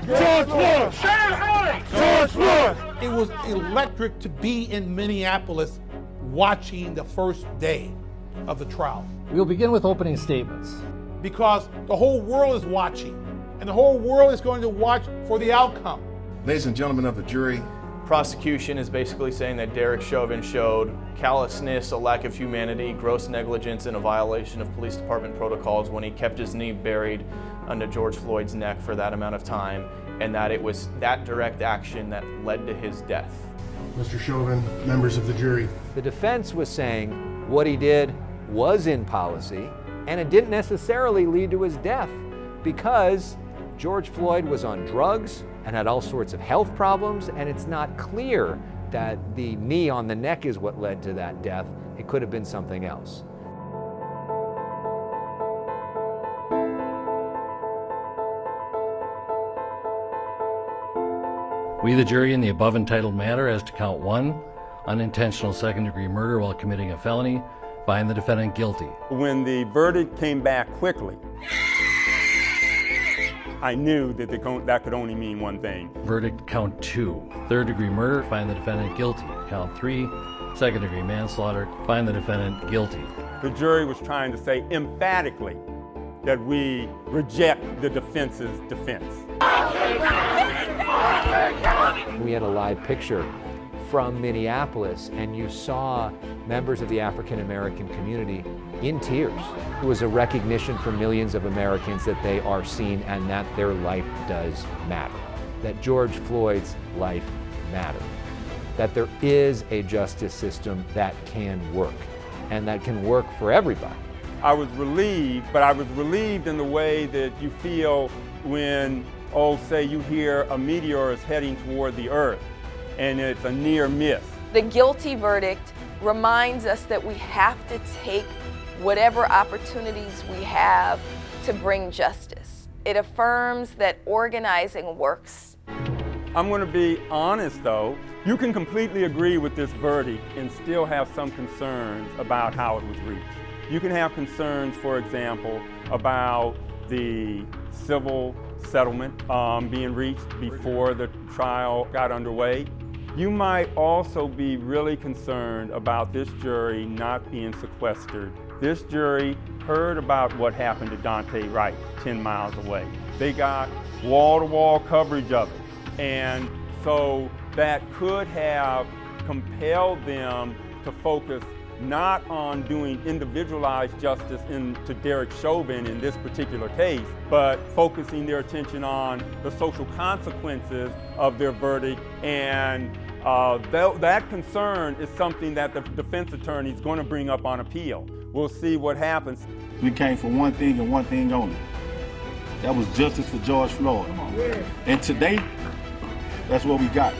George Floyd! George Floyd! It was electric to be in Minneapolis watching the first day of the trial. We'll begin with opening statements. Because the whole world is watching, and the whole world is going to watch for the outcome. Ladies and gentlemen of the jury. Prosecution is basically saying that Derek Chauvin showed callousness, a lack of humanity, gross negligence, and a violation of police department protocols when he kept his knee buried under George Floyd's neck for that amount of time, and that it was that direct action that led to his death. Mr. Chauvin, members of the jury. The defense was saying what he did was in policy, and it didn't necessarily lead to his death because George Floyd was on drugs and had all sorts of health problems, and it's not clear that the knee on the neck is what led to that death. It could have been something else. We, the jury, in the above entitled matter as to count 1, unintentional second-degree murder while committing a felony, find the defendant guilty. When the verdict came back quickly, I knew that that could only mean one thing. Verdict count 2, third-degree murder, find the defendant guilty. Count 3, second-degree manslaughter, find the defendant guilty. The jury was trying to say emphatically that we reject the defense's defense. We had a live picture from Minneapolis, and you saw members of the African American community in tears. It was a recognition for millions of Americans that they are seen and that their life does matter, that George Floyd's life mattered, that there is a justice system that can work, and that can work for everybody. I was relieved, but I was relieved in the way that you feel when, say you hear a meteor is heading toward the earth and it's a near miss. The guilty verdict reminds us that we have to take whatever opportunities we have to bring justice. It affirms that organizing works. I'm going to be honest though, you can completely agree with this verdict and still have some concerns about how it was reached. You can have concerns, for example, about the civil settlement being reached before the trial got underway. You might also be really concerned about this jury not being sequestered. This jury heard about what happened to Dante Wright 10 miles away. They got wall-to-wall coverage of it. And so that could have compelled them to focus not on doing individualized justice to Derek Chauvin in this particular case, but focusing their attention on the social consequences of their verdict. And that concern is something that the defense attorney is going to bring up on appeal. We'll see what happens. We came for one thing and one thing only. That was justice for George Floyd. And today, that's what we got.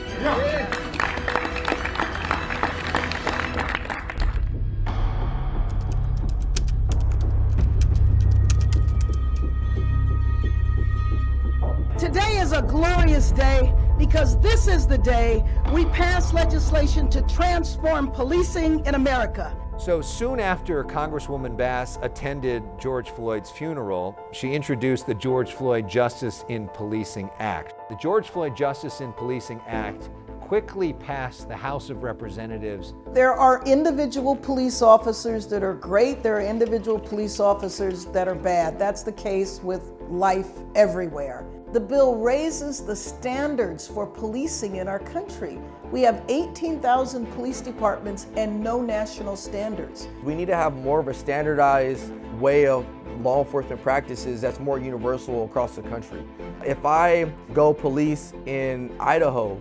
Today is a glorious day because this is the day we pass legislation to transform policing in America. So soon after Congresswoman Bass attended George Floyd's funeral, she introduced the George Floyd Justice in Policing Act. The George Floyd Justice in Policing Act quickly passed the House of Representatives. There are individual police officers that are great. There are individual police officers that are bad. That's the case with life everywhere. The bill raises the standards for policing in our country. We have 18,000 police departments and no national standards. We need to have more of a standardized way of law enforcement practices that's more universal across the country. If I go police in Idaho,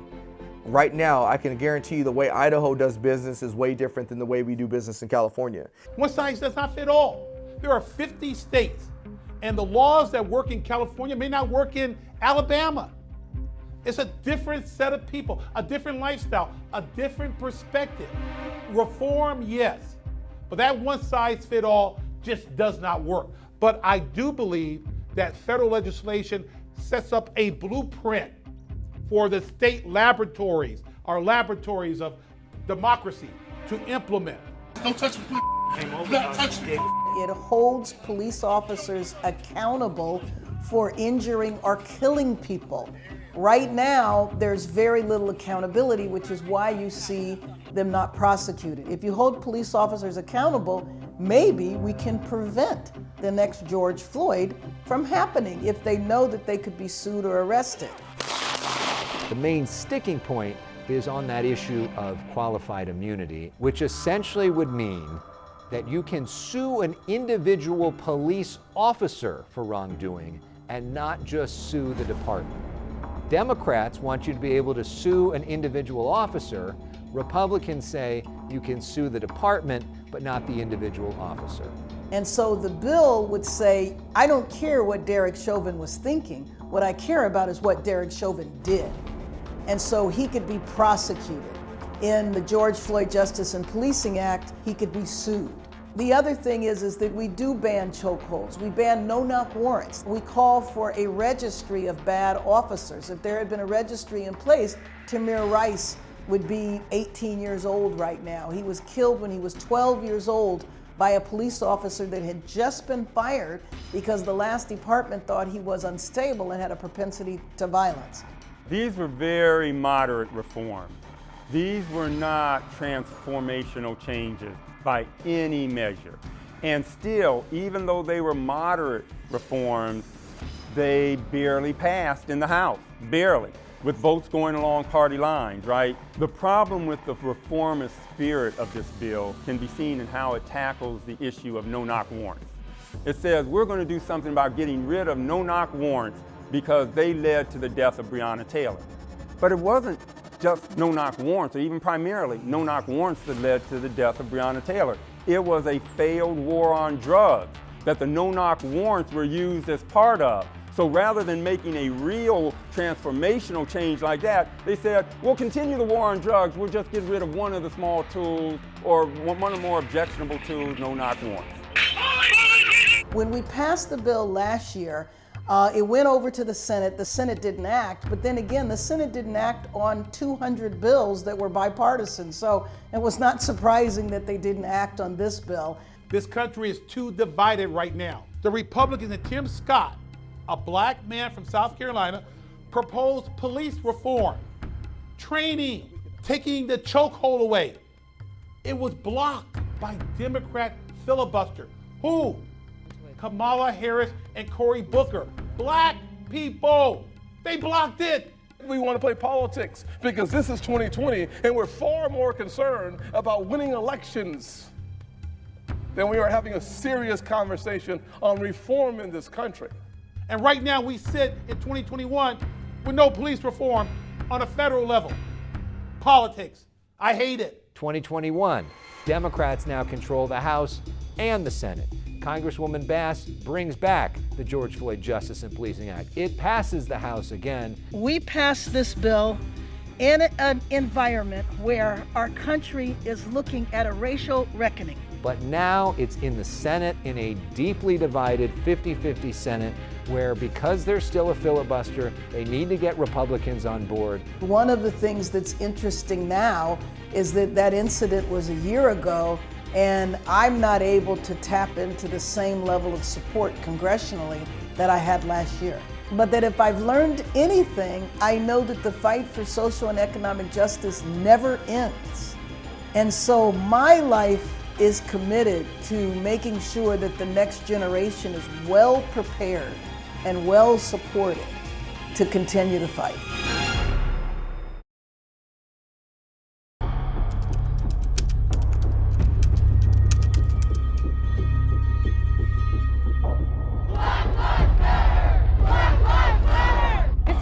right now, I can guarantee you the way Idaho does business is way different than the way we do business in California. One size does not fit all. There are 50 states, and the laws that work in California may not work in Alabama. It's a different set of people, a different lifestyle, a different perspective. Reform, yes, but that one size fit all just does not work. But I do believe that federal legislation sets up a blueprint for the state laboratories, our laboratories of democracy, to implement. Don't touch me, please. Don't touch me. It holds police officers accountable for injuring or killing people. Right now, there's very little accountability, which is why you see them not prosecuted. If you hold police officers accountable, maybe we can prevent the next George Floyd from happening if they know that they could be sued or arrested. The main sticking point is on that issue of qualified immunity, which essentially would mean that you can sue an individual police officer for wrongdoing and not just sue the department. Democrats want you to be able to sue an individual officer. Republicans say you can sue the department, but not the individual officer. And so the bill would say, I don't care what Derek Chauvin was thinking. What I care about is what Derek Chauvin did. And so he could be prosecuted. In the George Floyd Justice and Policing Act, he could be sued. The other thing is that we do ban chokeholds. We ban no-knock warrants. We call for a registry of bad officers. If there had been a registry in place, Tamir Rice would be 18 years old right now. He was killed when he was 12 years old by a police officer that had just been fired because the last department thought he was unstable and had a propensity to violence. These were very moderate reforms. These were not transformational changes by any measure. And still, even though they were moderate reforms, they barely passed in the House, barely, with votes going along party lines, right? The problem with the reformist spirit of this bill can be seen in how it tackles the issue of no-knock warrants. It says we're going to do something about getting rid of no-knock warrants because they led to the death of Breonna Taylor. But it wasn't just no-knock warrants, or even primarily no-knock warrants that led to the death of Breonna Taylor. It was a failed war on drugs that the no-knock warrants were used as part of. So rather than making a real transformational change like that, they said, we'll continue the war on drugs, we'll just get rid of one of the small tools, or one of the more objectionable tools, no-knock warrants. When we passed the bill last year, it went over to the Senate. The Senate didn't act, but then again, the Senate didn't act on 200 bills that were bipartisan. So it was not surprising that they didn't act on this bill. This country is too divided right now. The Republicans and Tim Scott, a black man from South Carolina, proposed police reform, training, taking the chokehold away. It was blocked by Democrat filibuster. Who? Kamala Harris and Cory Booker. Black people, they blocked it. We want to play politics because this is 2020 and we're far more concerned about winning elections than we are having a serious conversation on reform in this country. And right now we sit in 2021 with no police reform on a federal level. Politics, I hate it. 2021, Democrats now control the House and the Senate. Congresswoman Bass brings back the George Floyd Justice and Policing Act. It passes the House again. We passed this bill in an environment where our country is looking at a racial reckoning. But now it's in the Senate in a deeply divided 50-50 Senate where, because there's still a filibuster, they need to get Republicans on board. One of the things that's interesting now is that that incident was a year ago, and I'm not able to tap into the same level of support congressionally that I had last year. But that if I've learned anything, I know that the fight for social and economic justice never ends. And so my life is committed to making sure that the next generation is well prepared and well supported to continue the fight.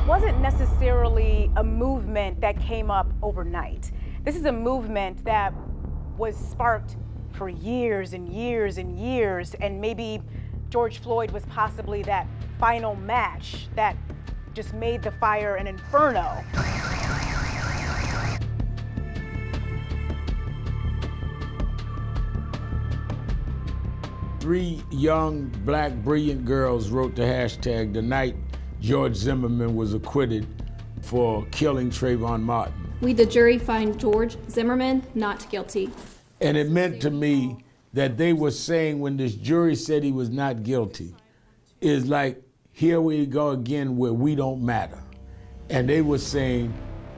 Wasn't necessarily a movement that came up overnight. This is a movement that was sparked for years and years and years, and maybe George Floyd was possibly that final match that just made the fire an inferno. Three young, black, brilliant girls wrote the hashtag the night George Zimmerman was acquitted for killing Trayvon Martin. We, the jury, find George Zimmerman not guilty. And it meant to me that they were saying when this jury said he was not guilty, is like here we go again where we don't matter. And they were saying,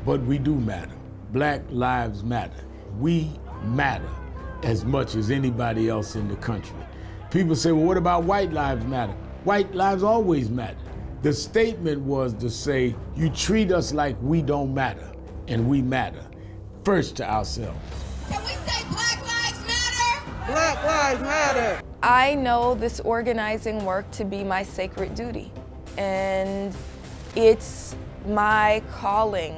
but we do matter. Black lives matter. We matter as much as anybody else in the country. People say, well, what about white lives matter? White lives always matter. The statement was to say, you treat us like we don't matter, and we matter, first to ourselves. Can we say Black Lives Matter? Black Lives Matter. I know this organizing work to be my sacred duty, and it's my calling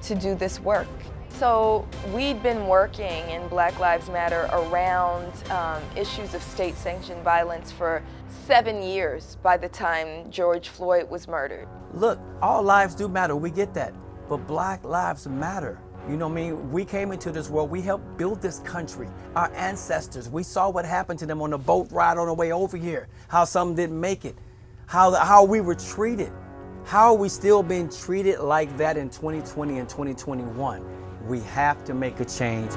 to do this work. So we'd been working in Black Lives Matter around issues of state-sanctioned violence for 7 years by the time George Floyd was murdered. Look, all lives do matter, we get that, but Black lives matter. You know what I mean? We came into this world, we helped build this country. Our ancestors, we saw what happened to them on the boat ride on the way over here, how some didn't make it, how we were treated. How are we still being treated like that in 2020 and 2021? We have to make a change.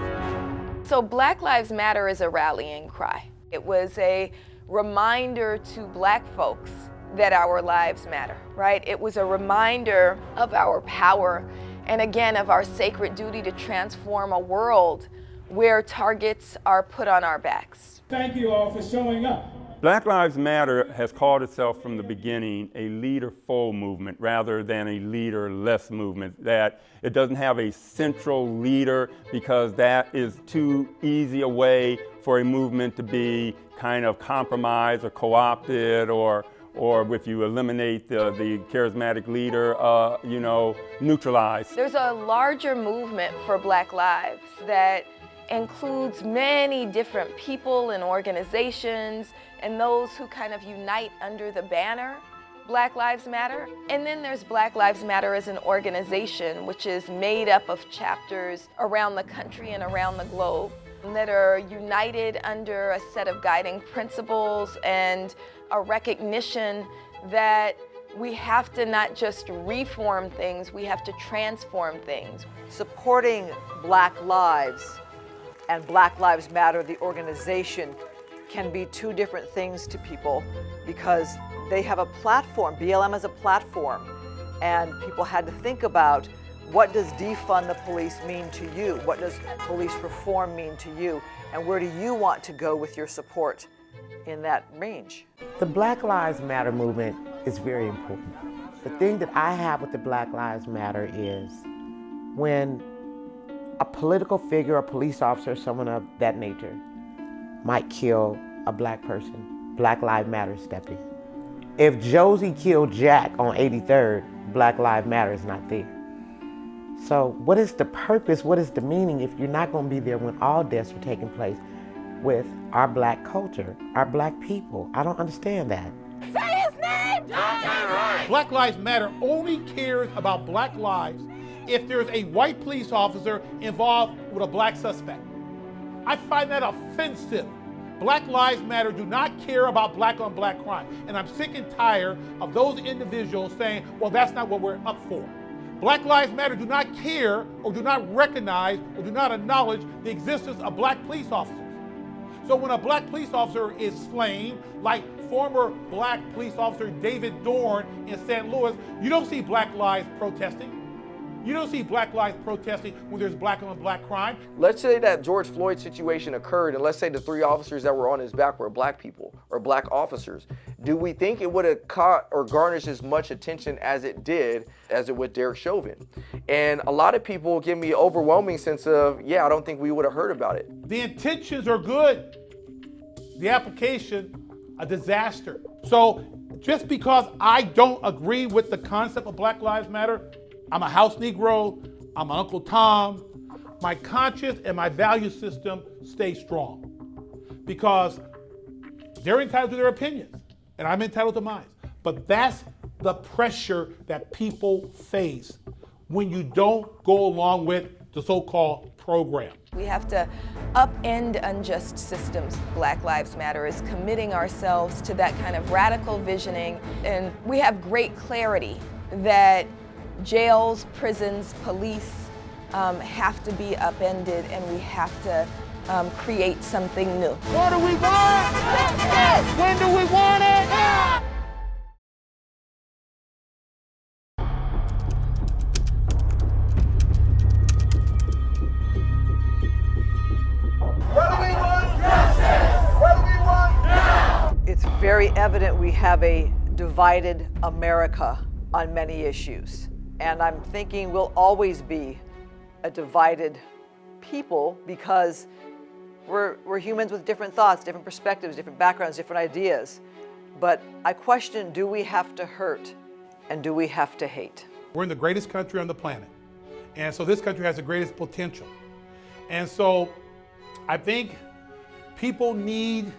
So Black Lives Matter is a rallying cry. It was a reminder to Black folks that our lives matter, right? It was a reminder of our power and again of our sacred duty to transform a world where targets are put on our backs. Thank you all for showing up. Black Lives Matter has called itself from the beginning a leader-full movement rather than a leader-less movement, that it doesn't have a central leader because that is too easy a way for a movement to be kind of compromised or co-opted, or if you eliminate the charismatic leader, neutralized. There's a larger movement for Black lives that includes many different people and organizations and those who kind of unite under the banner Black Lives Matter. And then there's Black Lives Matter as an organization, which is made up of chapters around the country and around the globe that are united under a set of guiding principles and a recognition that we have to not just reform things, we have to transform things. Supporting Black lives and Black Lives Matter, the organization, can be two different things to people because they have a platform. BLM is a platform, and people had to think about, what does defund the police mean to you? What does police reform mean to you? And where do you want to go with your support in that range? The Black Lives Matter movement is very important. The thing that I have with the Black Lives Matter is when a political figure, a police officer, someone of that nature might kill a Black person, Black Lives Matter step in. If Josie killed Jack on 83rd, Black Lives Matter is not there. So what is the purpose, what is the meaning if you're not going to be there when all deaths are taking place with our Black culture, our Black people? I don't understand that. Say his name! Black Lives Matter only cares about Black lives if there's a white police officer involved with a Black suspect. I find that offensive. Black Lives Matter do not care about Black on Black crime. And I'm sick and tired of those individuals saying, well, that's not what we're up for. Black Lives Matter do not care or do not recognize or do not acknowledge the existence of Black police officers. So when a Black police officer is slain, like former Black police officer David Dorn in St. Louis, you don't see Black lives protesting. You don't see Black lives protesting when there's Black on Black crime. Let's say that George Floyd situation occurred, and let's say the 3 officers that were on his back were Black people or Black officers. Do we think it would have caught or garnished as much attention as it did with Derek Chauvin? And a lot of people give me an overwhelming sense of, yeah, I don't think we would have heard about it. The intentions are good. The application, a disaster. So just because I don't agree with the concept of Black Lives Matter, I'm a house Negro, I'm an Uncle Tom, my conscience and my value system stay strong because they're entitled to their opinions and I'm entitled to mine. But that's the pressure that people face when you don't go along with the so-called program. We have to upend unjust systems. Black Lives Matter is committing ourselves to that kind of radical visioning, and we have great clarity that jails, prisons, police have to be upended, and we have to create something new. What do we want? Justice! When do we want it? evident we have a divided America on many issues. And I'm thinking we'll always be a divided people because we're humans with different thoughts, different perspectives, different backgrounds, different ideas. But I question, do we have to hurt and do we have to hate? We're in the greatest country on the planet. And so this country has the greatest potential. And so I think people need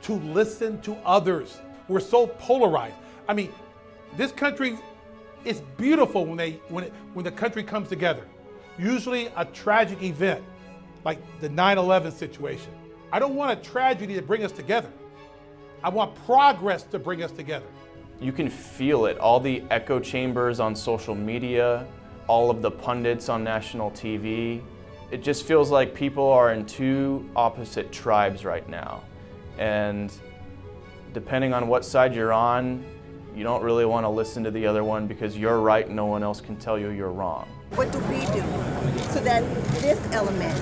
to listen to others. We're so polarized. I mean, this country is beautiful when the country comes together. Usually a tragic event, like the 9/11 situation. I don't want a tragedy to bring us together. I want progress to bring us together. You can feel it, all the echo chambers on social media, all of the pundits on national TV. It just feels like people are in two opposite tribes right now. And depending on what side you're on, you don't really want to listen to the other one because you're right and no one else can tell you you're wrong. What do we do so that this element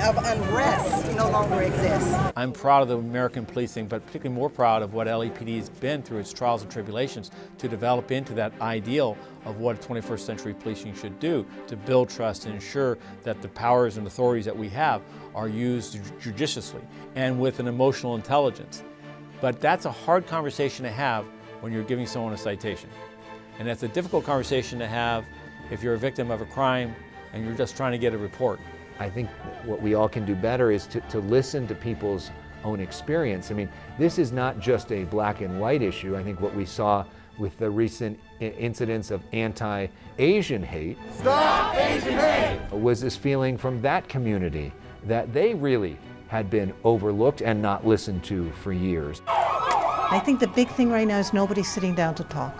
of unrest no longer exists? I'm proud of the American policing, but particularly more proud of what LAPD has been through its trials and tribulations to develop into that ideal of what 21st century policing should do to build trust and ensure that the powers and authorities that we have are used judiciously and with an emotional intelligence. But that's a hard conversation to have when you're giving someone a citation. And that's a difficult conversation to have if you're a victim of a crime and you're just trying to get a report. I think what we all can do better is to listen to people's own experience. I mean, this is not just a black and white issue. I think what we saw with the recent incidents of anti-Asian hate, Stop Asian hate! Was this feeling from that community that they really had been overlooked and not listened to for years. I think the big thing right now is nobody's sitting down to talk.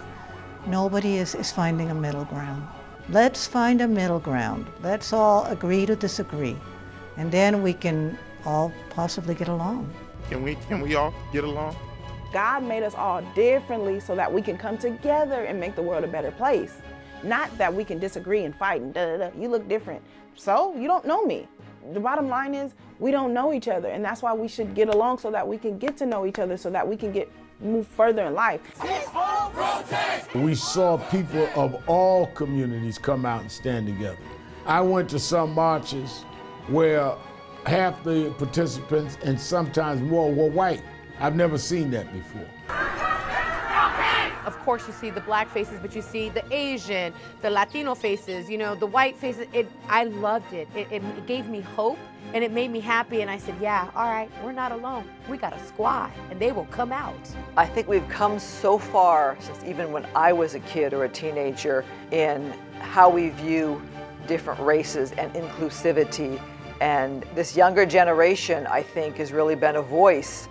Nobody is finding a middle ground. Let's find a middle ground. Let's all agree to disagree. And then we can all possibly get along. Can we all get along? God made us all differently so that we can come together and make the world a better place. Not that we can disagree and fight and you look different. So you don't know me. The bottom line is we don't know each other, and that's why we should get along so that we can get to know each other so that we can move further in life. We saw people of all communities come out and stand together. I went to some marches where half the participants and sometimes more were white. I've never seen that before. Of course, you see the black faces, but you see the Asian, the Latino faces, you know, the white faces. I loved it. It gave me hope, and it made me happy. And I said, yeah, all right, we're not alone. We got a squad, and they will come out. I think we've come so far since even when I was a kid or a teenager in how we view different races and inclusivity. And this younger generation, I think, has really been a voice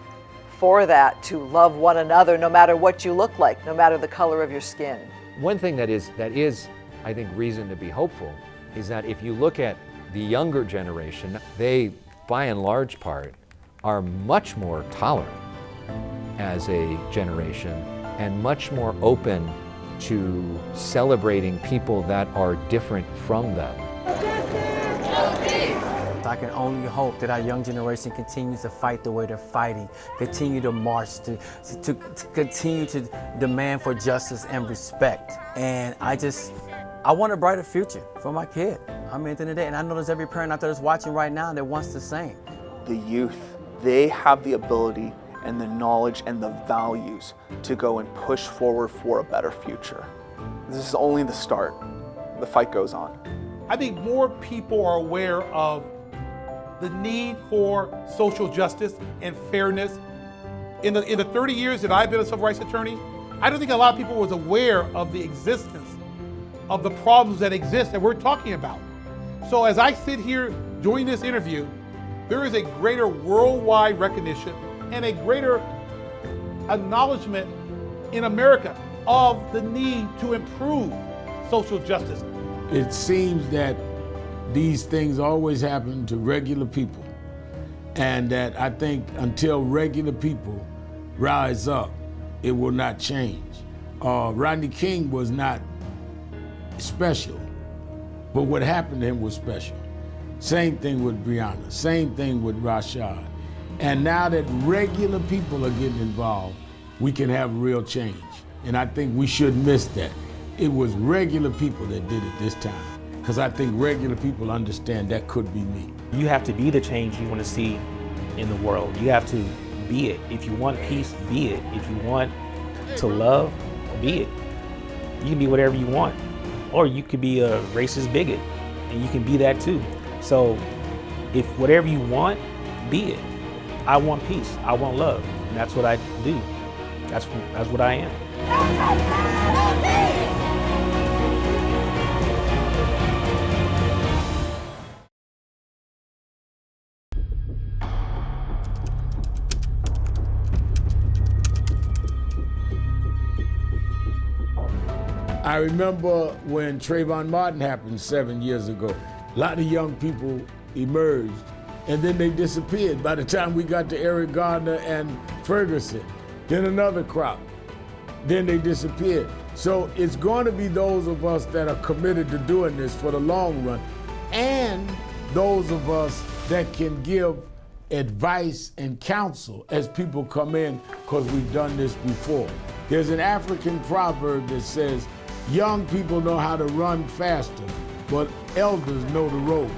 for that, to love one another no matter what you look like, no matter the color of your skin. One thing that is, I think, reason to be hopeful is that if you look at the younger generation, they, by and large part, are much more tolerant as a generation and much more open to celebrating people that are different from them. I can only hope that our young generation continues to fight the way they're fighting, continue to march, to continue to demand for justice and respect. And I want a brighter future for my kid. I mean, at the end of the day, and I know there's every parent out there that's watching right now that wants the same. The youth, they have the ability and the knowledge and the values to go and push forward for a better future. This is only the start. The fight goes on. I think more people are aware of the need for social justice and fairness. In the 30 years that I've been a civil rights attorney, I don't think a lot of people was aware of the existence of the problems that exist that we're talking about. So as I sit here doing this interview, there is a greater worldwide recognition and a greater acknowledgement in America of the need to improve social justice. It seems that these things always happen to regular people, and that I think until regular people rise up, it will not change. Rodney King was not special, but what happened to him was special. Same thing with Breonna, same thing with Rashad. And now that regular people are getting involved, we can have real change. And I think we shouldn't miss that. It was regular people that did it this time, because I think regular people understand that could be me. You have to be the change you want to see in the world. You have to be it. If you want peace, be it. If you want to love, be it. You can be whatever you want. Or you could be a racist bigot, and you can be that too. So if whatever you want, be it. I want peace, I want love, and that's what I do. That's what I am. I remember when Trayvon Martin happened 7 years ago. A lot of young people emerged, and then they disappeared by the time we got to Eric Garner and Ferguson. Then another crop. Then they disappeared. So it's going to be those of us that are committed to doing this for the long run, and those of us that can give advice and counsel as people come in, because we've done this before. There's an African proverb that says, young people know how to run faster, but elders know the road.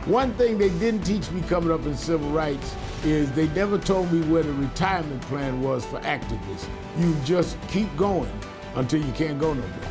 One thing they didn't teach me coming up in civil rights is they never told me where the retirement plan was for activists. You just keep going until you can't go no more.